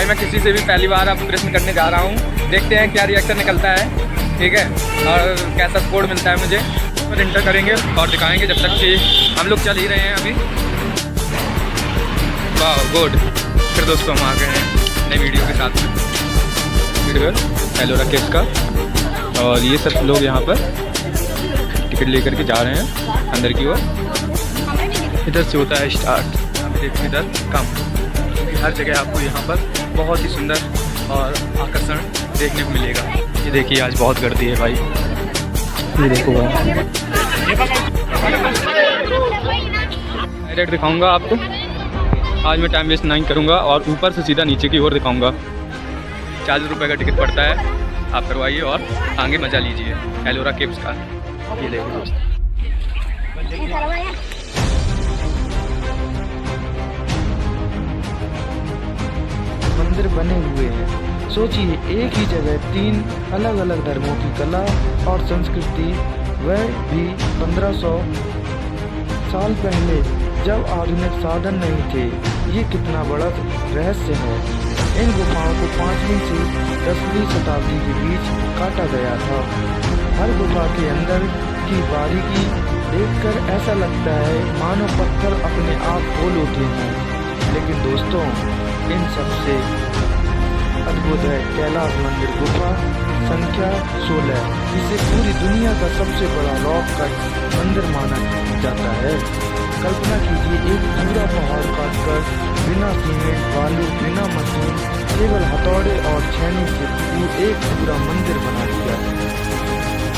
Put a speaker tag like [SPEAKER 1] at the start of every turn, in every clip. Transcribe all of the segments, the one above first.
[SPEAKER 1] भाई मैं किसी से भी पहली बार अब प्रश्न करने जा रहा हूँ, देखते हैं क्या रिएक्शन निकलता है, ठीक है, और कैसा स्कोर मिलता है मुझे, फिर इंटर करेंगे और दिखाएंगे। जब तक कि हम लोग चल ही रहे हैं अभी। वाह गुड। फिर दोस्तों हम आ गए हैं नई वीडियो के साथ में, वीडियो एलोरा केव्स का, और ये सब लोग यहाँ पर टिकट लेकर के जा रहे हैं अंदर की ओर। इधर से होता है स्टार्ट, देखिए इधर कम, क्योंकि हर जगह आपको यहाँ पर बहुत ही सुंदर और आकर्षण देखने को मिलेगा। ये देखिए आज बहुत गर्दी है भाई, ये देखो डायरेक्ट दिखाऊंगा आपको। आज मैं टाइम वेस्ट नहीं करूंगा और ऊपर से सीधा नीचे की ओर दिखाऊंगा। 40 रुपये का टिकट पड़ता है, आप करवाइए और आगे मज़ा लीजिए एलोरा केव्स का। ये देखो दोस्त,
[SPEAKER 2] मंदिर बने हुए हैं। सोचिए एक ही जगह 3 अलग अलग धर्मों की कला और संस्कृति, वह भी 1500 साल पहले जब आधुनिक साधन नहीं थे। ये कितना बड़ा रहस्य है। इन गुफाओं को 5वीं से 10वीं शताब्दी के बीच काटा गया था। हर गुफा के अंदर की बारीकी देखकर ऐसा लगता है मानो पत्थर अपने आप बोल उठे हैं। लेकिन दोस्तों, इन सबसे अद्भुत है कैलाश मंदिर गुफा संख्या 16, जिसे पूरी दुनिया का सबसे बड़ा रॉक कट मंदिर माना जाता है। कल्पना कीजिए, एक पूरा पहाड़ काटकर बिना सीमेंट, बालू, बिना मशीन, केवल हथौड़े और छेनी से एक पूरा मंदिर बना दिया।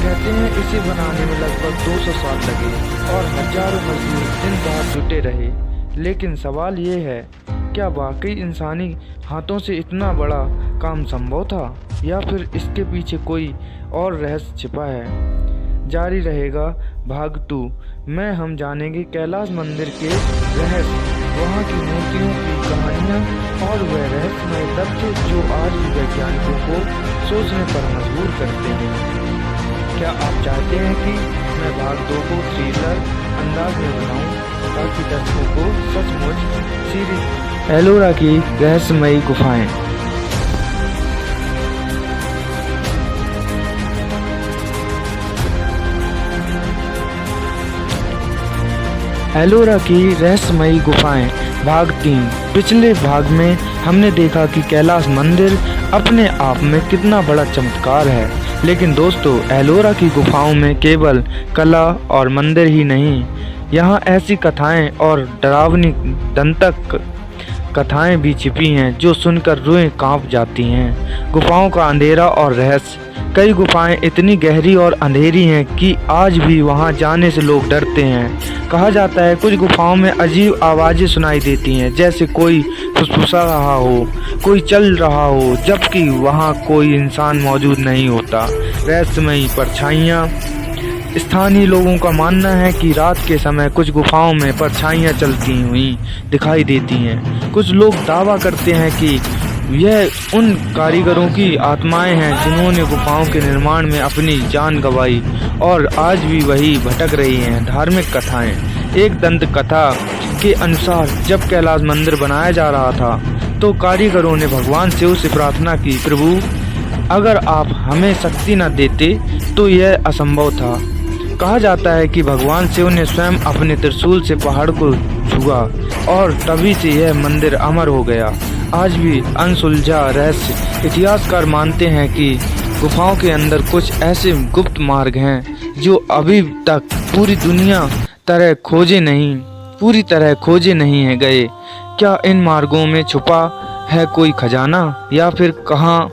[SPEAKER 2] कहते हैं इसे बनाने में लगभग 200 साल लगे और हजारों मजदूर दिन रात जुटे रहे। लेकिन सवाल ये है, क्या वाकई इंसानी हाथों से इतना बड़ा काम संभव था, या फिर इसके पीछे कोई और रहस्य छिपा है? जारी रहेगा भाग 2 में हम जानेंगे कैलाश मंदिर के रहस्य, वहाँ की मूर्तियों की कहानियाँ और वह रहस्यमय तथ्य जो आज भी वैज्ञानिकों को सोचने पर मजबूर करते हैं। क्या आप चाहते हैं कि मैं भाग 2 को थ्रिलर अंदाज में बनाऊं, ताकि दर्शकों को सचमुच सीरीज एलोरा की रहस्यमयी गुफाएं एलोरा की रहस्यमयी गुफाएं भाग 3। पिछले भाग में हमने देखा कि कैलाश मंदिर अपने आप में कितना बड़ा चमत्कार है। लेकिन दोस्तों, एलोरा की गुफाओं में केवल कला और मंदिर ही नहीं, यहाँ ऐसी कथाएं और डरावनी दंतक कथाएं भी छिपी हैं जो सुनकर रूहें कांप जाती हैं। गुफाओं का अंधेरा और रहस्य। कई गुफाएं इतनी गहरी और अंधेरी हैं कि आज भी वहां जाने से लोग डरते हैं। कहा जाता है कुछ गुफाओं में अजीब आवाज़ें सुनाई देती हैं, जैसे कोई फुसफुसा रहा हो, कोई चल रहा हो, जबकि वहां कोई इंसान मौजूद नहीं होता। रहस्यमयी परछाइयाँ। स्थानीय लोगों का मानना है कि रात के समय कुछ गुफाओं में परछाइयाँ चलती हुई दिखाई देती हैं। कुछ लोग दावा करते हैं कि यह उन कारीगरों की आत्माएं हैं जिन्होंने गुफाओं के निर्माण में अपनी जान गंवाई और आज भी वही भटक रही हैं। धार्मिक कथाएं। एक दंत कथा के अनुसार जब कैलाश मंदिर बनाया जा रहा था तो कारीगरों ने भगवान शिव से प्रार्थना की, प्रभु अगर आप हमें शक्ति न देते तो यह असंभव था। कहा जाता है कि भगवान शिव ने स्वयं अपने त्रिशूल से पहाड़ को छुआ और तभी से यह मंदिर अमर हो गया। आज भी अनसुलझा रहस्य। इतिहासकार मानते हैं कि गुफाओं के अंदर कुछ ऐसे गुप्त मार्ग हैं जो अभी तक पूरी तरह खोजे नहीं है गए। क्या इन मार्गों में छुपा है कोई खजाना, या फिर कहाँ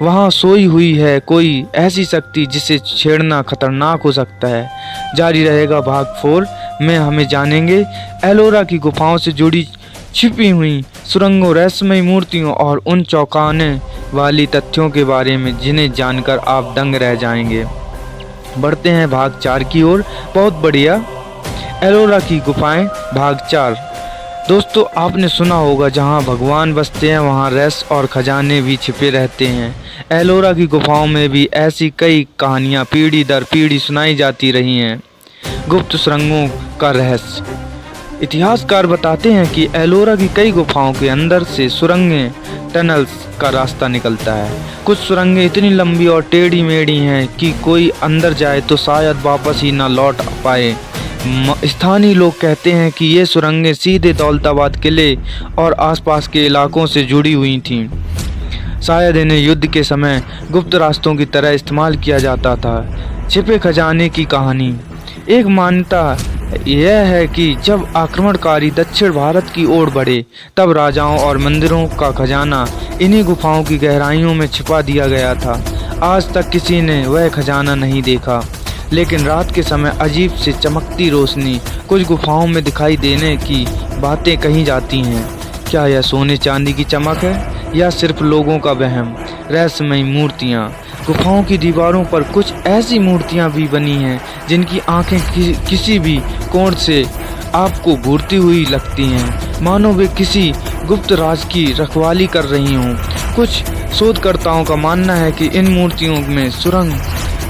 [SPEAKER 2] वहाँ सोई हुई है कोई ऐसी शक्ति जिसे छेड़ना खतरनाक हो सकता है? जारी रहेगा भाग 4 में हमें जानेंगे एलोरा की गुफाओं से जुड़ी छिपी हुई सुरंगों, रहस्यमयी मूर्तियों और उन चौंकाने वाली तथ्यों के बारे में जिन्हें जानकर आप दंग रह जाएंगे। बढ़ते हैं भाग 4 की ओर। बहुत बढ़िया। एलोरा की गुफाएं भाग 4। दोस्तों, आपने सुना होगा जहां भगवान बसते हैं वहां रहस्य और खजाने भी छिपे रहते हैं। एलोरा की गुफाओं में भी ऐसी कई कहानियां पीढ़ी दर पीढ़ी सुनाई जाती रही हैं। गुप्त सुरंगों का रहस्य। इतिहासकार बताते हैं कि एलोरा की कई गुफाओं के अंदर से सुरंगें, टनल्स का रास्ता निकलता है। कुछ सुरंगें इतनी लंबी और टेढ़ी मेढ़ी हैं कि कोई अंदर जाए तो शायद वापस ही ना लौट पाए। स्थानीय लोग कहते हैं कि ये सुरंगें सीधे दौलताबाद किले और आसपास के इलाकों से जुड़ी हुई थीं। शायद इन्हें युद्ध के समय गुप्त रास्तों की तरह इस्तेमाल किया जाता था। छिपे खजाने की कहानी। एक मान्यता यह है कि जब आक्रमणकारी दक्षिण भारत की ओर बढ़े तब राजाओं और मंदिरों का खजाना इन्हीं गुफाओं की गहराइयों में छिपा दिया गया था। आज तक किसी ने वह खजाना नहीं देखा, लेकिन रात के समय अजीब से चमकती रोशनी कुछ गुफाओं में दिखाई देने की बातें कही जाती हैं। क्या यह सोने चांदी की चमक है या सिर्फ लोगों का वहम? रहस्यमयी मूर्तियाँ। गुफाओं की दीवारों पर कुछ ऐसी मूर्तियाँ भी बनी हैं जिनकी आंखें किसी भी कोण से आपको घूरती हुई लगती हैं, मानो वे किसी गुप्त राज की रखवाली कर रही हों। कुछ शोधकर्ताओं का मानना है कि इन मूर्तियों में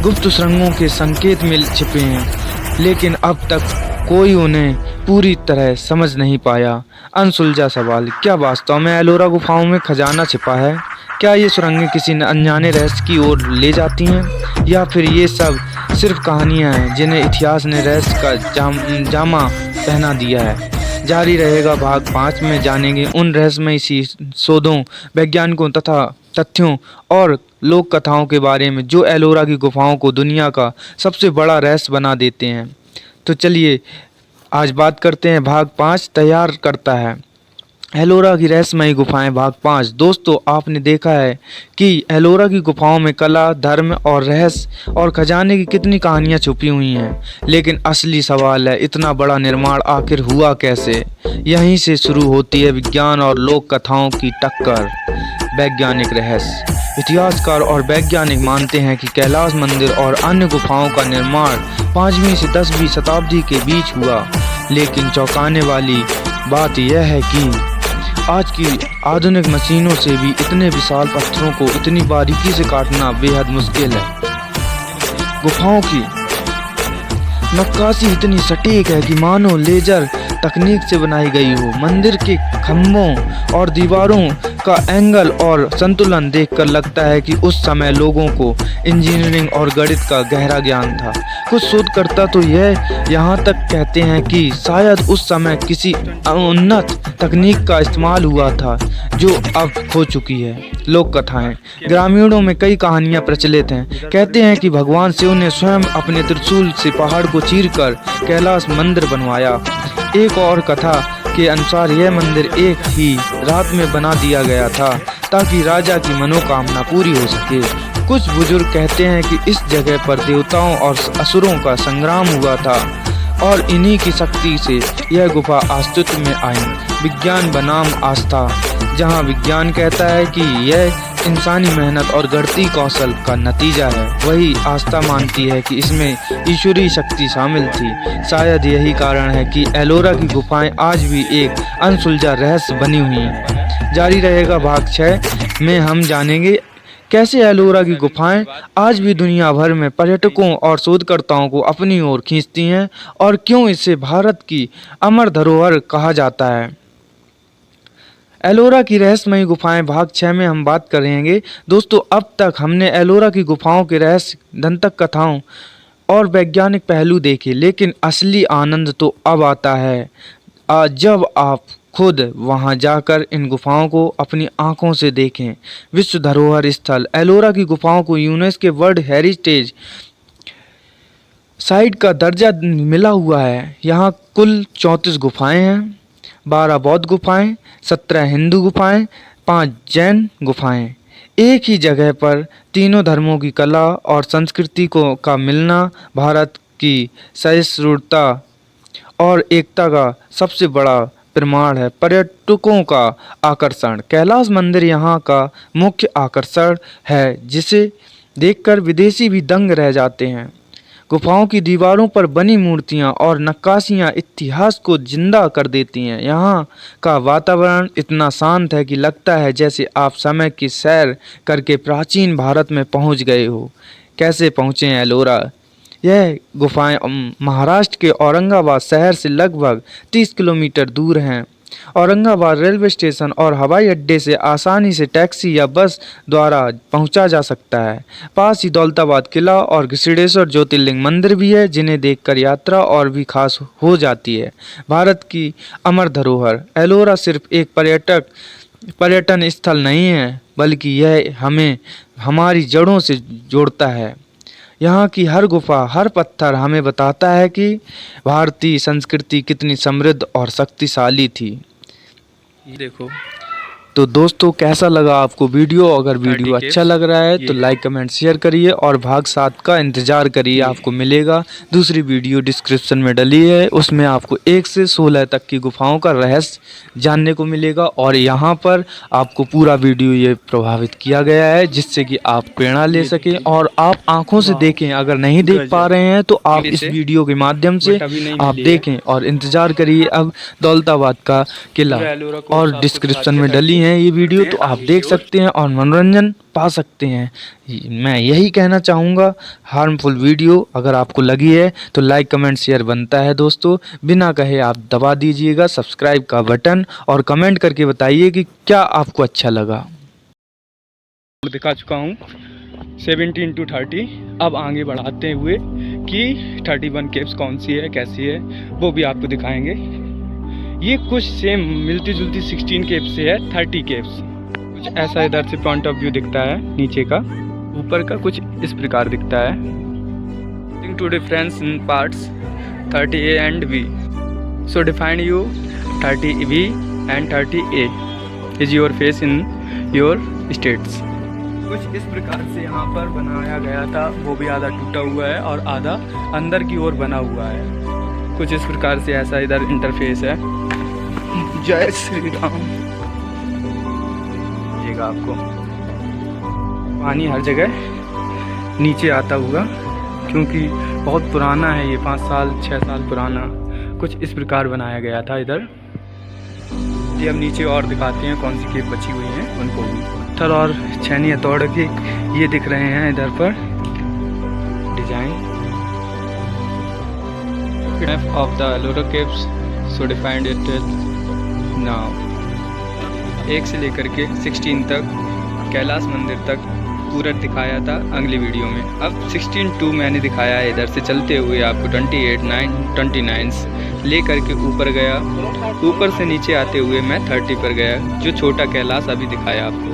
[SPEAKER 2] गुप्त सुरंगों के संकेत मिल छिपे हैं, लेकिन अब तक कोई उन्हें पूरी तरह समझ नहीं पाया। अनसुलझा सवाल, क्या वास्तव में एलोरा गुफाओं में खजाना छिपा है? क्या ये सुरंगें किसी अनजाने रहस्य की ओर ले जाती हैं, या फिर ये सब सिर्फ कहानियां हैं जिन्हें इतिहास ने रहस्य का जामा पहना दिया है? जारी रहेगा भाग 5 में जानेंगे उन रहस्यमयी शोधों, वैज्ञानिकों तथा तथ्यों और लोक कथाओं के बारे में जो एलोरा की गुफाओं को दुनिया का सबसे बड़ा रहस्य बना देते हैं। तो चलिए आज बात करते हैं भाग 5 तैयार करता है एलोरा की रहस्यमयी गुफाएं भाग 5। दोस्तों, आपने देखा है कि एलोरा की गुफाओं में कला, धर्म और रहस्य और खजाने की कितनी कहानियां छुपी हुई हैं, लेकिन असली सवाल है इतना बड़ा निर्माण आखिर हुआ कैसे? यहीं से शुरू होती है विज्ञान और लोक कथाओं की टक्कर। वैज्ञानिक रहस्य। इतिहासकार और वैज्ञानिक मानते हैं कि कैलाश मंदिर और अन्य गुफाओं का निर्माण 5वीं से 10वीं शताब्दी के बीच हुआ, लेकिन चौंकाने वाली बात यह है कि आज की आधुनिक मशीनों से भी इतने विशाल पत्थरों को इतनी बारीकी से काटना बेहद मुश्किल है। गुफाओं की नक्काशी इतनी सटीक है कि मानो लेजर तकनीक से बनाई गई हो। मंदिर के खम्भों और दीवारों का एंगल और संतुलन देखकर लगता है कि उस समय लोगों को इंजीनियरिंग और गणित का गहरा ज्ञान था। कुछ शोधकर्ता तो यहाँ तक कहते हैं कि शायद उस समय किसी उन्नत तकनीक का इस्तेमाल हुआ था जो अब खो चुकी है। लोक कथाएं। ग्रामीणों में कई कहानियां प्रचलित हैं। कहते हैं कि भगवान शिव ने स्वयं अपने त्रिशूल से पहाड़ को चीरकर कैलाश मंदिर बनवाया। एक और कथा के अनुसार यह मंदिर एक ही रात में बना दिया गया था ताकि राजा की मनोकामना पूरी हो सके। कुछ बुजुर्ग कहते हैं कि इस जगह पर देवताओं और असुरों का संग्राम हुआ था और इन्हीं की शक्ति से यह गुफा अस्तित्व में आई। विज्ञान बनाम आस्था। जहां विज्ञान कहता है कि यह इंसानी मेहनत और गढ़ती कौशल का नतीजा है, वही आस्था मानती है कि इसमें ईश्वरीय शक्ति शामिल थी। शायद यही कारण है कि एलोरा की गुफाएं आज भी एक अनसुलझा रहस्य बनी हुई हैं। जारी रहेगा भाग 6 में हम जानेंगे कैसे एलोरा की गुफाएं आज भी दुनिया भर में पर्यटकों और शोधकर्ताओं को अपनी ओर खींचती हैं और क्यों इसे भारत की अमर धरोहर कहा जाता है। एलोरा की रहस्यमयी गुफाएं भाग 6 में हम बात करेंगे। दोस्तों, अब तक हमने एलोरा की गुफाओं के रहस्य, दंतक कथाओं और वैज्ञानिक पहलू देखे, लेकिन असली आनंद तो अब आता है जब आप खुद वहां जाकर इन गुफाओं को अपनी आंखों से देखें। विश्व धरोहर स्थल। एलोरा की गुफाओं को यूनेस्को वर्ल्ड हेरिटेज साइट का दर्जा मिला हुआ है। यहाँ कुल 34 गुफाएं हैं, 12 बौद्ध गुफाएं, 17 हिंदू गुफाएं, 5 जैन गुफाएं। एक ही जगह पर तीनों धर्मों की कला और संस्कृति का मिलना भारत की सहिष्णुता और एकता का सबसे बड़ा प्रमाण है। पर्यटकों का आकर्षण। कैलाश मंदिर यहाँ का मुख्य आकर्षण है, जिसे देखकर विदेशी भी दंग रह जाते हैं। गुफाओं की दीवारों पर बनी मूर्तियां और नक्काशियां इतिहास को जिंदा कर देती हैं। यहाँ का वातावरण इतना शांत है कि लगता है जैसे आप समय की सैर करके प्राचीन भारत में पहुँच गए हो। कैसे पहुँचे एलोरा? यह गुफाएं महाराष्ट्र के औरंगाबाद शहर से लगभग 30 किलोमीटर दूर हैं। औरंगाबाद रेलवे स्टेशन और हवाई अड्डे से आसानी से टैक्सी या बस द्वारा पहुंचा जा सकता है। पास ही दौलताबाद किला और घृष्णेश्वर ज्योतिर्लिंग मंदिर भी है, जिन्हें देखकर यात्रा और भी खास हो जाती है। भारत की अमर धरोहर एलोरा सिर्फ एक पर्यटन स्थल नहीं है, बल्कि यह हमें हमारी जड़ों से जोड़ता है। यहाँ की हर गुफा, हर पत्थर हमें बताता है कि भारतीय संस्कृति कितनी समृद्ध और शक्तिशाली थी।
[SPEAKER 1] ये देखो।
[SPEAKER 2] तो दोस्तों, कैसा लगा आपको वीडियो? अगर वीडियो अच्छा लग रहा है तो लाइक कमेंट शेयर करिए और भाग 7 का इंतजार करिए, आपको मिलेगा। दूसरी वीडियो डिस्क्रिप्शन में डली है, उसमें आपको 1 से 16 तक की गुफाओं का रहस्य जानने को मिलेगा। और यहाँ पर आपको पूरा वीडियो ये प्रभावित किया गया है, जिससे कि आप प्रेरणा ले सकें और आप आंखों से देखें। अगर नहीं देख पा रहे हैं तो आप इस वीडियो के माध्यम से आप देखें और इंतजार करिए। अब दौलताबाद का किला और डिस्क्रिप्शन में डली है ये वीडियो, तो आप देख सकते हैं और मनोरंजन पा सकते हैं। मैं यही कहना चाहूँगा। हार्मफुल वीडियो अगर आपको लगी है तो लाइक कमेंट शेयर बनता है दोस्तों। बिना कहे आप दबा दीजिएगा सब्सक्राइब का बटन और कमेंट करके बताइए कि क्या आपको अच्छा लगा।
[SPEAKER 1] दिखा चुका हूँ 17 to 30। अब आगे बढ़ाते हुए कि 31 केव्स कौन सी है, कैसी है, वो भी आपको दिखाएंगे। ये कुछ सेम मिलती जुलती 16 केव्स से है 30 केव्स। कुछ ऐसा इधर से पॉइंट ऑफ व्यू दिखता है नीचे का, ऊपर का कुछ इस प्रकार दिखता है। Think two difference in parts 30A and V। So define you 30V and 30A is your face in your states. कुछ इस प्रकार से यहाँ पर बनाया गया था, वो भी आधा टूटा हुआ है और आधा अंदर की ओर बना हुआ है। कुछ इस प्रकार से ऐसा इधर इंटरफेस है। जय श्री राम। देखिएगा आपको पानी हर जगह नीचे आता हुआ, क्योंकि बहुत पुराना है ये, 5 साल 6 साल पुराना। कुछ इस प्रकार बनाया गया था इधर। ये अब नीचे और दिखाते हैं कौन सी केव बची हुई हैं उनको भी। पत्थर और छैनी हथौड़ के ये दिख रहे हैं इधर पर design. of the Ellora caves so defined it now। 1 से लेकर के 16 तक कैलाश मंदिर तक पूरा दिखाया था अगली वीडियो में। अब 16 मैंने दिखाया है। इधर से चलते हुए आपको 28, 9, 29 लेकर के ऊपर गया, ऊपर से नीचे आते हुए मैं 30 पर गया, जो छोटा कैलाश अभी दिखाया आपको।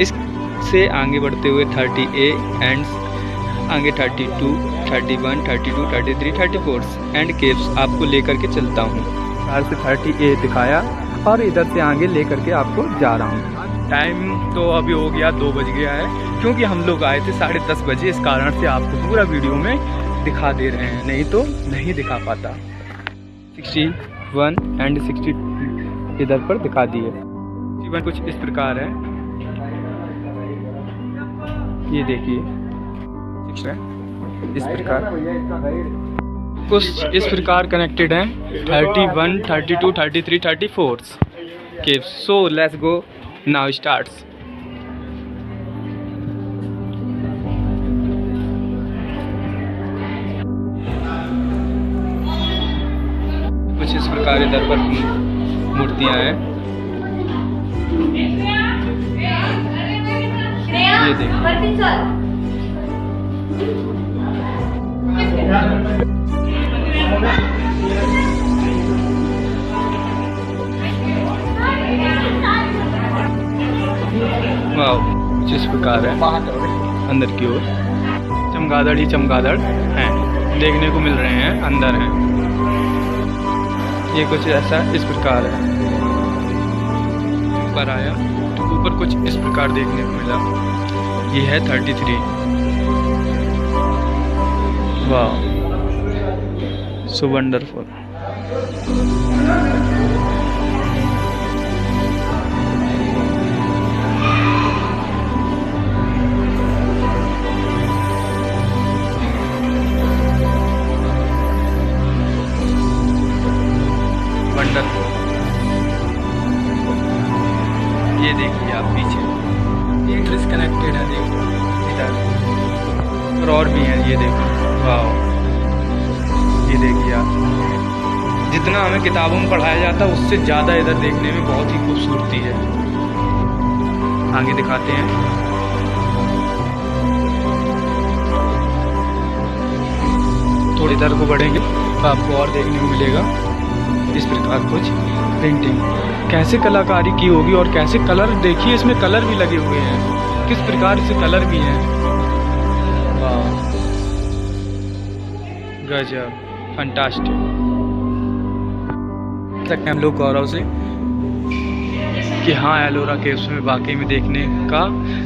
[SPEAKER 1] इससे आगे बढ़ते हुए 30A एंड आगे 32, 31, 32, 33, 34 एंड केव्स आपको लेकर के चलता हूँ। बाहर से 30A दिखाया और इधर से आगे लेकर के आपको जा रहा हूँ। टाइम तो अभी हो गया 2 बज गया है, क्योंकि हम लोग आए थे 10:30 बजे। इस कारण से आपको पूरा वीडियो में दिखा दे रहे हैं, नहीं तो नहीं दिखा पाता। 61 एंड 60 इधर पर दिखा दिए। 61 कुछ इस प्रकार है, ये देखिए इस प्रकार, कुछ इस प्रकार कनेक्टेड हैं 31, 32, 33, 34 caves. So let's go now starts. कुछ इस प्रकार इधर पर मूर्तियां हैं, ये देखिए। वाह, कुछ इस प्रकार है अंदर की ओर। चमगादड़ ही चमगादड़ हैं, देखने को मिल रहे हैं, अंदर हैं। ये कुछ ऐसा इस प्रकार है। ऊपर आया तो ऊपर कुछ इस प्रकार देखने को मिला। ये है 33। वाह, सो वंडरफुल। वंडरफुल। ये देखिए आप पीछे, ये डिस्कनेक्टेड है, देखो इधर और भी है, ये देखो। वाह, देखिए आप, जितना हमें किताबों में पढ़ाया जाता है उससे ज़्यादा इधर देखने में बहुत ही खूबसूरती है। आगे दिखाते हैं। थोड़ी इधर को बढ़ेंगे तो आपको और देखने को मिलेगा इस प्रकार कुछ पेंटिंग, कैसे कलाकारी की होगी और कैसे कलर, देखिए इसमें कलर भी लगे हुए हैं, किस प्रकार से कलर भी हैं। वाह, गजब, फंटास्टिक। सकते हैं हम लोग गौरव से कि हाँ, एलोरा केव्स में वाकई में देखने का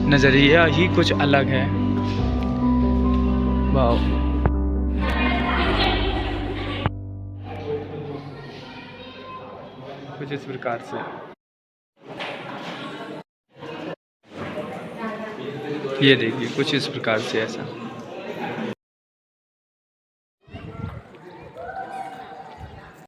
[SPEAKER 1] नज़रिया ही कुछ अलग है। वाह, कुछ इस प्रकार से ये देखिए, कुछ इस प्रकार से ऐसा।